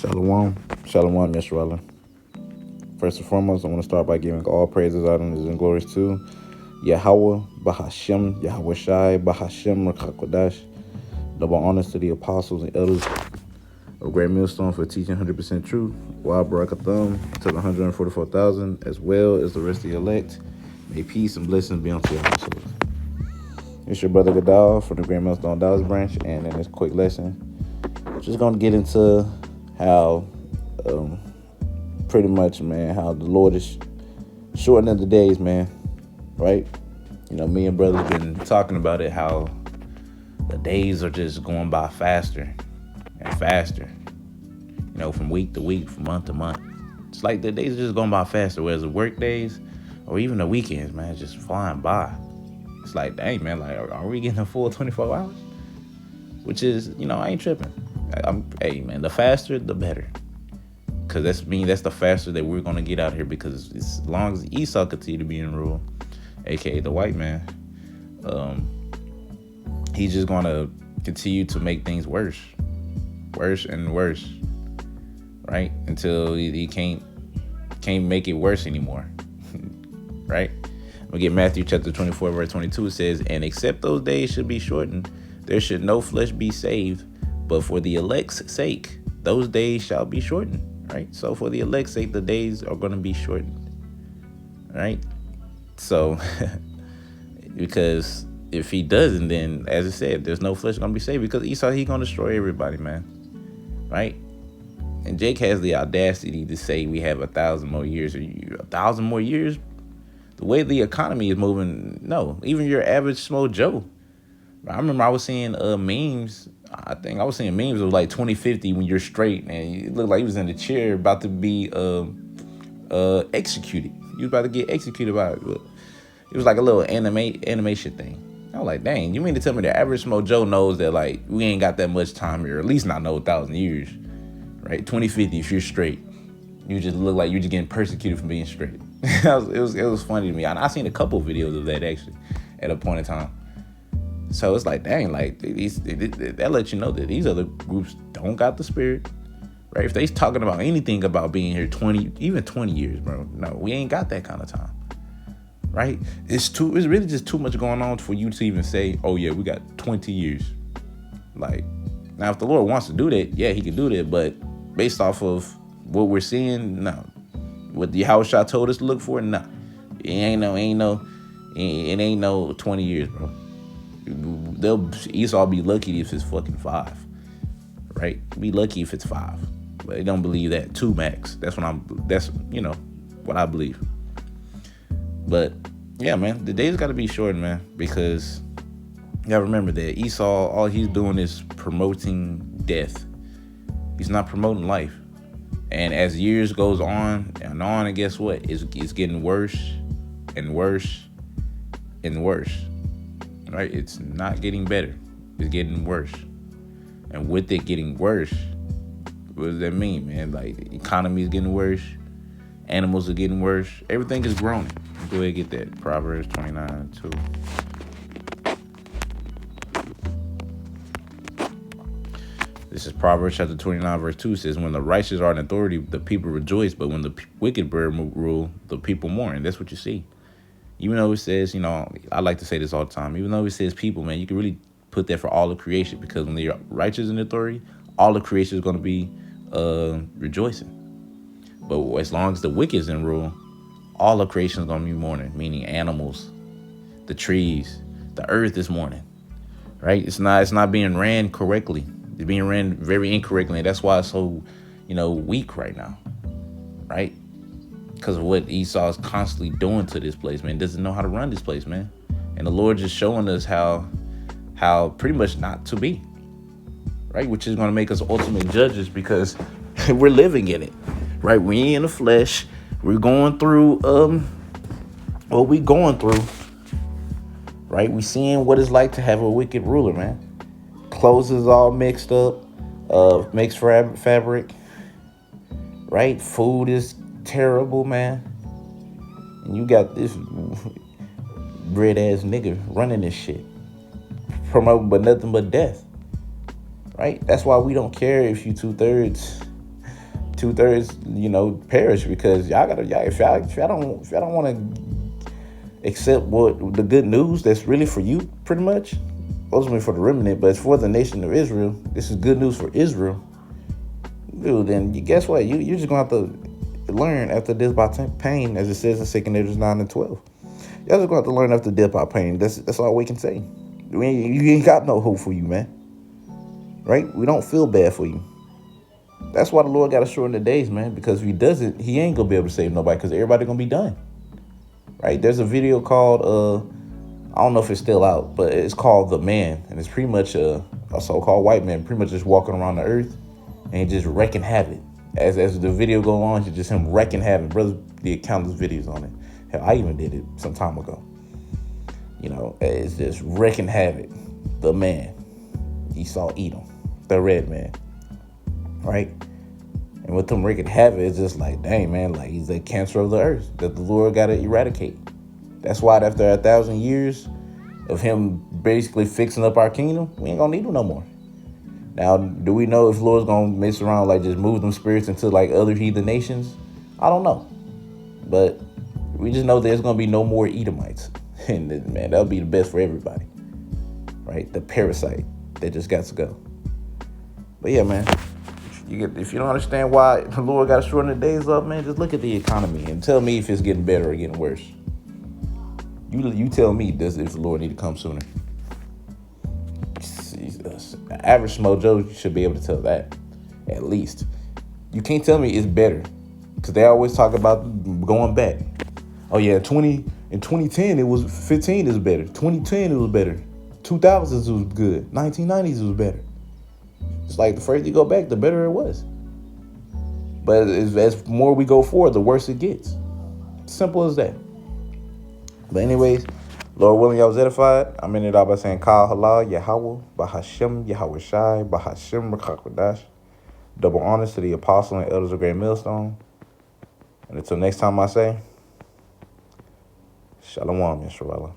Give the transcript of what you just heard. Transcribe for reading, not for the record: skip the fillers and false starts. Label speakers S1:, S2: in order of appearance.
S1: Shalom. Shalom, Yisrael. First and foremost, I want to start by giving all praises, honors, and glories to Yahweh, Bahashem, Yahweh Shai, Bahashem, Rakakwadash. Double honors to the apostles and elders of Great Millstone for teaching 100% truth. Wa Barakathum to the 144,000, as well as the rest of the elect. May peace and blessings be unto your households. It's your brother Gadal from the Great Millstone Dallas branch, and in this quick lesson, we're just going to get into how pretty much, man, how the Lord is shortening the days, man, right? You know, me and brothers been talking about it, how the days are just going by faster and faster, you know, from week to week, from month to month. It's like the days are just going by faster, whereas the work days or even the weekends, man, it's just flying by. It's like, dang, man, like, are we getting a full 24 hours? Which is, you know, I ain't tripping. Hey, man, the faster, the better. Because that's the faster that we're going to get out here, because as long as Esau continue to be in rule, a.k.a. the white man, he's just going to continue to make things worse and worse, right? Until he can't make it worse anymore, right? We get Matthew chapter 24, verse 22. It says, "And except those days should be shortened, there should no flesh be saved, but for the elect's sake, those days shall be shortened." Right? So for the elect's sake, the days are going to be shortened. Right? So, because if he doesn't, then, as I said, there's no flesh going to be saved, because Esau, he's going to destroy everybody, man. Right? And Jake has the audacity to say we have 1,000 more years. 1,000 more years? The way the economy is moving, no. Even your average small Joe. I remember I was seeing memes. I think I was seeing memes of like 2050 when you're straight, and it looked like he was in the chair about to be executed. He was about to get executed by it. It was like a little animation thing. I was like, dang, you mean to tell me the average small Joe knows that, like, we ain't got that much time here, or at least not no 1,000 years, right? 2050, if you're straight, you just look like you're just getting persecuted for being straight. It was funny to me. I seen a couple of videos of that actually at a point in time. So it's like, dang, like, that lets you know that these other groups don't got the spirit, right? If they talking about anything about being here 20 years, bro, no, we ain't got that kind of time, right? It's really just too much going on for you to even say, oh yeah, we got 20 years. Like, now if the Lord wants to do that, yeah, he can do that, but based off of what we're seeing, no. What the Yahushua told us to look for, no. It ain't no 20 years, bro. Esau be lucky if it's fucking 5, right? Be lucky if it's 5, but they don't believe that. 2 max. That's you know what I believe. But yeah, man, the days got to be short, man, because you gotta remember that Esau, all he's doing is promoting death. He's not promoting life. And as years goes on, and guess what? It's getting worse and worse and worse. Right? It's not getting better. It's getting worse. And with it getting worse, what does that mean, man? Like, the economy is getting worse. Animals are getting worse. Everything is groaning. Go ahead and get that. Proverbs 29:2. This is Proverbs chapter 29, verse 2. It says, "When the righteous are in authority, the people rejoice. But when the wicked rule, the people mourn." That's what you see. Even though it says, you know, I like to say this all the time, even though it says people, man, you can really put that for all of creation, because when they're righteous in authority, all of creation is going to be rejoicing. But as long as the wicked is in rule, all of creation is going to be mourning, meaning animals, the trees, the earth is mourning, right? It's not being ran correctly. It's being ran very incorrectly. And that's why it's so, you know, weak right now, right? Because of what Esau is constantly doing to this place, man. Doesn't know how to run this place, man. And the Lord just showing us how pretty much not to be, right? Which is going to make us ultimate judges, because we're living in it, right? We in the flesh. We're going through what we going through, right? We seeing what it's like to have a wicked ruler, man. Clothes is all mixed up, mixed fabric, right? Food is terrible, man. And you got this red ass nigga running this shit, promoting but nothing but death, right? That's why we don't care if you 2/3 2/3, perish because if y'all don't want to accept what the good news that's really for you, pretty much, ultimately for the remnant, but it's for the nation of Israel. This is good news for Israel, dude. Then guess what? You're just gonna have to learn after death by pain, as it says in 2 Corinthians 9:12. Y'all just gonna have to learn after death by pain. That's all we can say. You ain't got no hope for you, man. Right? We don't feel bad for you. That's why the Lord got to shorten the days, man. Because if he doesn't, he ain't gonna be able to save nobody. Because everybody gonna be done. Right? There's a video called I don't know if it's still out, but it's called The Man, and it's pretty much a so-called white man, pretty much just walking around the earth and just wrecking havoc. As the video goes on, it's just him wrecking havoc. Brother did countless videos on it. Hell, I even did it some time ago. It's just wrecking havoc. The Man, Esau Edom, the red man, right? And with them wreaking havoc, it's just like, dang, man, like he's a cancer of the earth that the Lord got to eradicate. That's why after 1,000 years of him basically fixing up our kingdom, we ain't gonna need him no more. Now, do we know if the Lord's gonna mess around, like just move them spirits into like other heathen nations? I don't know. But we just know there's gonna be no more Edomites. And man, that'll be the best for everybody. Right? The parasite that just got to go. But yeah, man. If you don't understand why the Lord got to shorten the days up, man, just look at the economy and tell me if it's getting better or getting worse. You tell me if the Lord need to come sooner. Jesus. Average Smojo should be able to tell that, at least. You can't tell me it's better, because they always talk about going back. Oh yeah, in 2010 it was 15 is better. 2010 it was better. 2000s was good. 1990s was better. It's like the further you go back, the better it was. But as more we go forward, the worse it gets. Simple as that. But anyways, Lord willing, y'all was edified. I'm in it all by saying Kal Halal, Yahweh, Bahashim, Yahweh Shai, Bahashim, Rakakwadash. Double honors to the apostle and elders of Great Millstone. And until next time I say, Shalom, Yisrael.